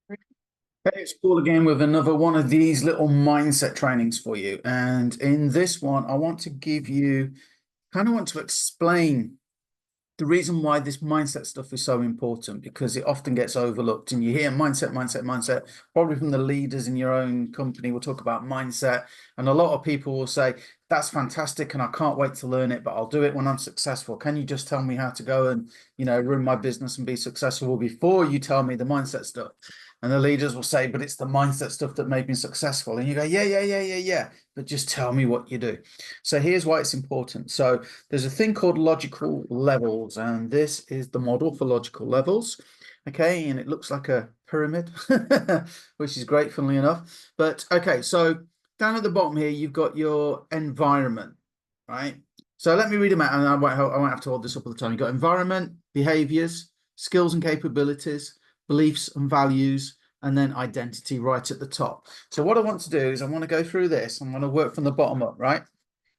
Hey, it's Paul again with another one of these little mindset trainings for you. And in this one, I want to give you, kind of want to explain the reason why this mindset stuff is so important because it often gets overlooked. And you hear mindset, probably from the leaders in your own company will talk about mindset. And a lot of people will say, that's fantastic and I can't wait to learn it, but I'll do it when I'm successful. Can you just tell me how to go and, run my business and be successful before you tell me the mindset stuff? And the leaders will say, but it's the mindset stuff that made me successful. And you go, yeah. But just tell me what you do. So here's why it's important. So there's a thing called logical levels, and this is the model for logical levels. Okay, and it looks like a pyramid, which is great, funnily enough. But okay, so down at the bottom here, you've got your environment, right? So let me read them out, and I won't have to hold this up all the time. You've got environment, behaviors, skills and capabilities, beliefs and values, and then identity right at the top. So what I want to do is I want to go through this. I'm going to work from the bottom up, right?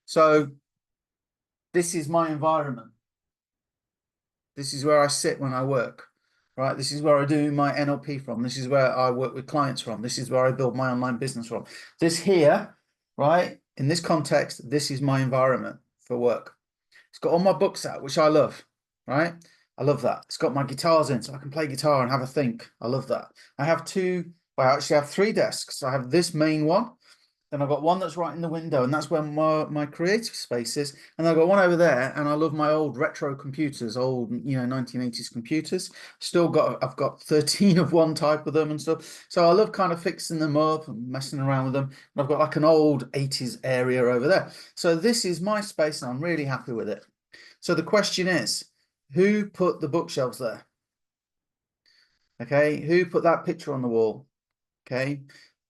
So this is my environment. This is where I sit when I work, right? This is where I do my NLP from. This is where I work with clients from. This is where I build my online business from. This here, right? In this context, this is my environment for work. It's got all my books out, which I love, right? I love that. It's got my guitars in, so I can play guitar and have a think. I love that. I have I actually have three desks. I have this main one, then I've got one that's right in the window, and that's where my creative space is. And I've got one over there, and I love my old retro computers, old 1980s computers. I've got 13 of one type of them and stuff. So I love kind of fixing them up and messing around with them. And I've got like an old 80s area over there. So this is my space, and I'm really happy with it. So the question is, who put the bookshelves there? Okay, who put that picture on the wall? Okay,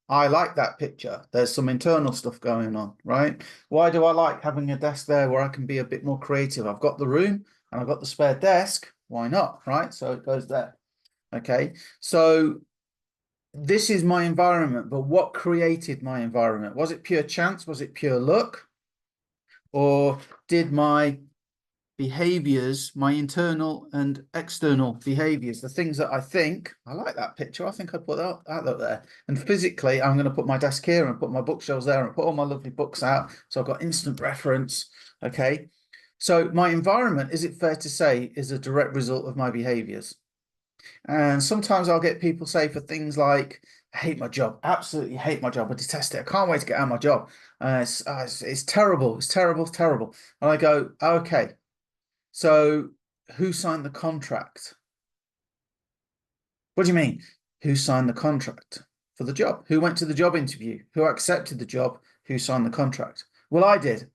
I like that picture. There's some internal stuff going on, right? Why do I like having a desk there where I can be a bit more creative? I've got the room and I've got the spare desk. Why not, right? So it goes there. Okay. So this is my environment, but what created my environment? Was it pure chance? Was it pure luck? Or did my behaviors, my internal and external behaviors, the things that I think, I like that picture. I think I'd put that out there. And physically, I'm going to put my desk here and put my bookshelves there and put all my lovely books out. So I've got instant reference. Okay. So my environment, is it fair to say, is a direct result of my behaviors? And sometimes I'll get people say for things like, I hate my job, absolutely hate my job. I detest it. I can't wait to get out of my job. It's terrible. It's terrible. It's terrible. And I go, okay. So who signed the contract? What do you mean? Who signed the contract for the job? Who went to the job interview? Who accepted the job? Who signed the contract? Well, I did.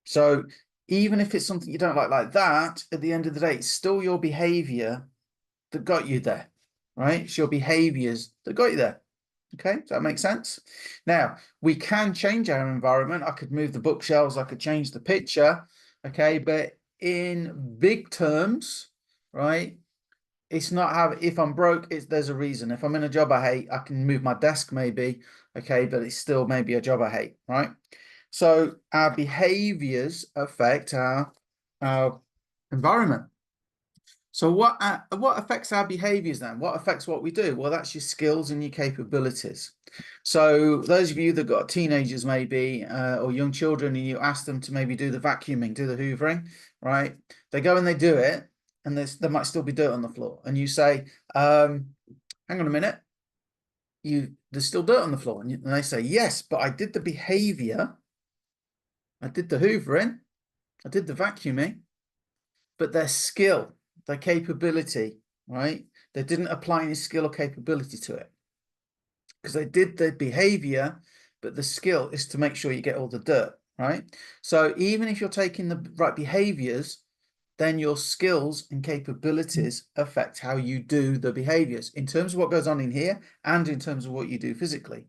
So even if it's something you don't like that, at the end of the day, it's still your behavior that got you there, right? It's your behaviors that got you there. Okay, does that make sense? Now, we can change our environment. I could move the bookshelves, I could change the picture, okay, but in big terms, right, it's not how, if I'm broke, there's a reason. If I'm in a job I hate, I can move my desk maybe, okay, but it's still maybe a job I hate, right? So our behaviors affect our environment. So what affects our behaviors then? What affects what we do? Well, that's your skills and your capabilities. So those of you that got teenagers maybe or young children and you ask them to maybe do the vacuuming, do the hoovering, right? They go and they do it and there might still be dirt on the floor. And you say, hang on a minute, there's still dirt on the floor. And they say, yes, but I did the behavior. I did the hoovering. I did the vacuuming, but their skill, their capability, right? They didn't apply any skill or capability to it because they did the behavior, but the skill is to make sure you get all the dirt, right? So even if you're taking the right behaviors, then your skills and capabilities affect how you do the behaviors in terms of what goes on in here and in terms of what you do physically.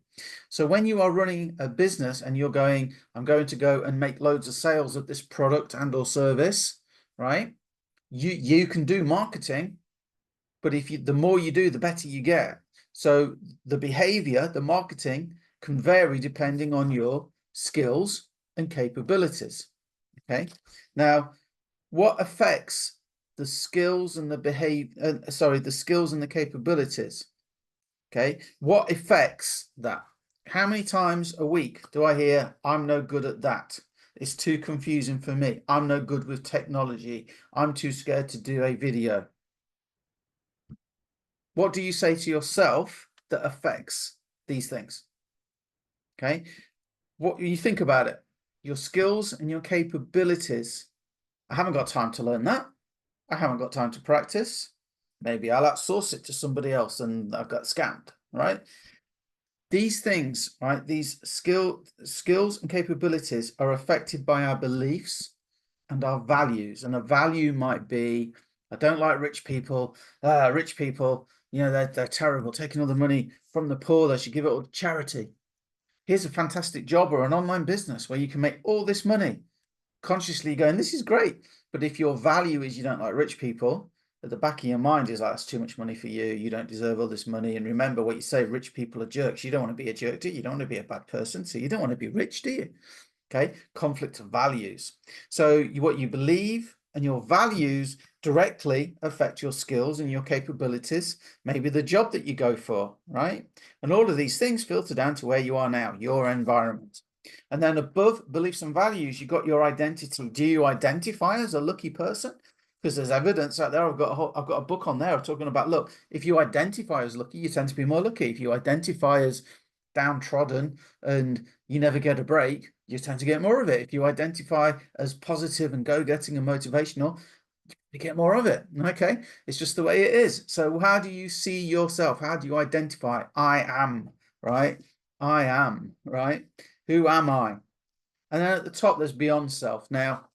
So when you are running a business and you're going, I'm going to go and make loads of sales of this product and or service, right? You can do marketing, but the more you do, the better you get. So the behavior, the marketing can vary depending on your skills and capabilities. Okay. Now, what affects the skills and the the skills and the capabilities? Okay, what affects that? How many times a week do I hear, I'm no good at that? It's too confusing for me. I'm no good with technology. I'm too scared to do a video. What do you say to yourself that affects these things? Okay, what you think about it, your skills and your capabilities. I haven't got time to learn that. I haven't got time to practice. Maybe I'll outsource it to somebody else and I've got scammed, right? These things, right? These skills and capabilities are affected by our beliefs and our values. And a value might be, I don't like rich people. Rich people, you know, they're terrible, taking all the money from the poor. They should give it all to charity. Here's a fantastic job or an online business where you can make all this money. Consciously going, this is great. But if your value is you don't like rich people, at the back of your mind is like, that's too much money for you. You don't deserve all this money. And remember what you say, rich people are jerks. You don't want to be a jerk, do you? You don't want to be a bad person. So you don't want to be rich, do you? Okay, conflict of values. So what you believe and your values directly affect your skills and your capabilities, maybe the job that you go for, right? And all of these things filter down to where you are now, your environment. And then above beliefs and values, you've got your identity. Do you identify as a lucky person? Because there's evidence out there. I've got a book on there talking about, look, if you identify as lucky, you tend to be more lucky. If you identify as downtrodden and you never get a break, you tend to get more of it. If you identify as positive and go-getting and motivational, you get more of it. Okay, it's just the way it is. So how do you see yourself? How do you identify? I am, right? I am, right? Who am I? And then at the top, there's beyond self. Now,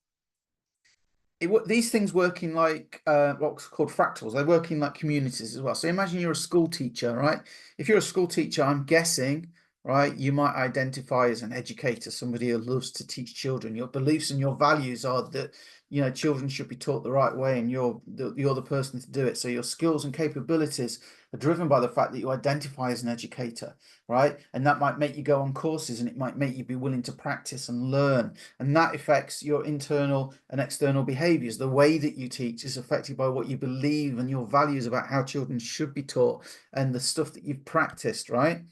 these things work in like what's called fractals. They work in like communities as well. So imagine you're a school teacher, right? If you're a school teacher, I'm guessing, right, you might identify as an educator, somebody who loves to teach children. Your beliefs and your values are that, you know, children should be taught the right way, and you're the person to do it. So your skills and capabilities are driven by the fact that you identify as an educator, right? And that might make you go on courses, and it might make you be willing to practice and learn. And that affects your internal and external behaviors. The way that you teach is affected by what you believe and your values about how children should be taught and the stuff that you've practiced, right?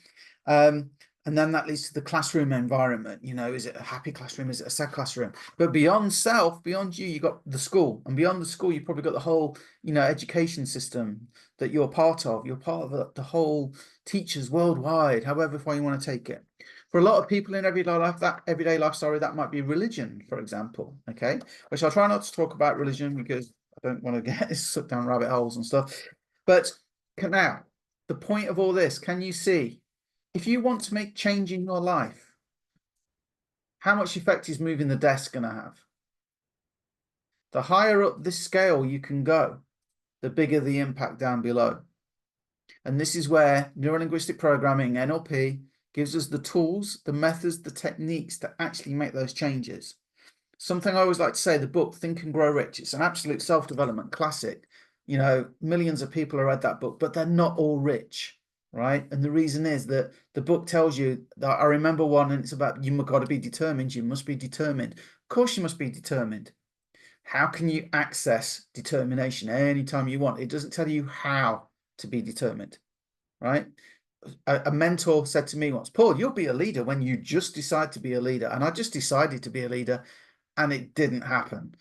And then that leads to the classroom environment. You know, is it a happy classroom? Is it a sad classroom? But beyond self, beyond you, you've got the school. And beyond the school, you've probably got the whole, you know, education system that you're part of. You're part of the whole teachers worldwide, however far you want to take it. For a lot of people in everyday life, that might be religion, for example. Okay, which I'll try not to talk about religion because I don't want to get sucked down rabbit holes and stuff. But now, the point of all this, can you see? If you want to make change in your life, how much effect is moving the desk going to have? The higher up this scale you can go, the bigger the impact down below. And this is where neuro-linguistic programming, NLP, gives us the tools, the methods, the techniques to actually make those changes. Something I always like to say, the book, Think and Grow Rich, it's an absolute self-development classic. You know, millions of people have read that book, but they're not all rich. Right. And the reason is that the book tells you that I remember one, and it's about you've got to be determined. You must be determined. Of course, you must be determined. How can you access determination anytime you want? It doesn't tell you how to be determined. Right. A mentor said to me once, Paul, you'll be a leader when you just decide to be a leader. And I just decided to be a leader and it didn't happen.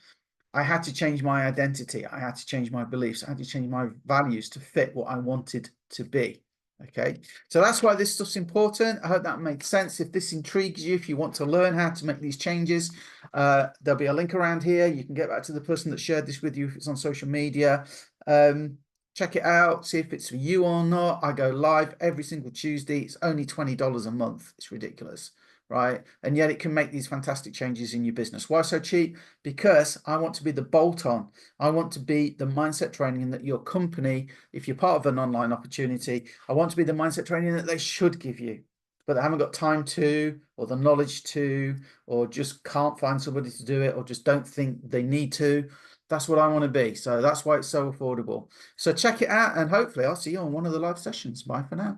I had to change my identity. I had to change my beliefs. I had to change my values to fit what I wanted to be. Okay, so that's why this stuff's important. I hope that made sense. If this intrigues you, if you want to learn how to make these changes, there'll be a link around here. You can get back to the person that shared this with you if it's on social media. Check it out, see if it's for you or not. I go live every single Tuesday. It's only $20 a month. It's ridiculous, right? And yet it can make these fantastic changes in your business. Why so cheap? Because I want to be the bolt-on. I want to be the mindset training that your company, if you're part of an online opportunity, I want to be the mindset training that they should give you, but they haven't got time to, or the knowledge to, or just can't find somebody to do it, or just don't think they need to. That's what I want to be. So that's why it's so affordable. So check it out, and hopefully I'll see you on one of the live sessions. Bye for now.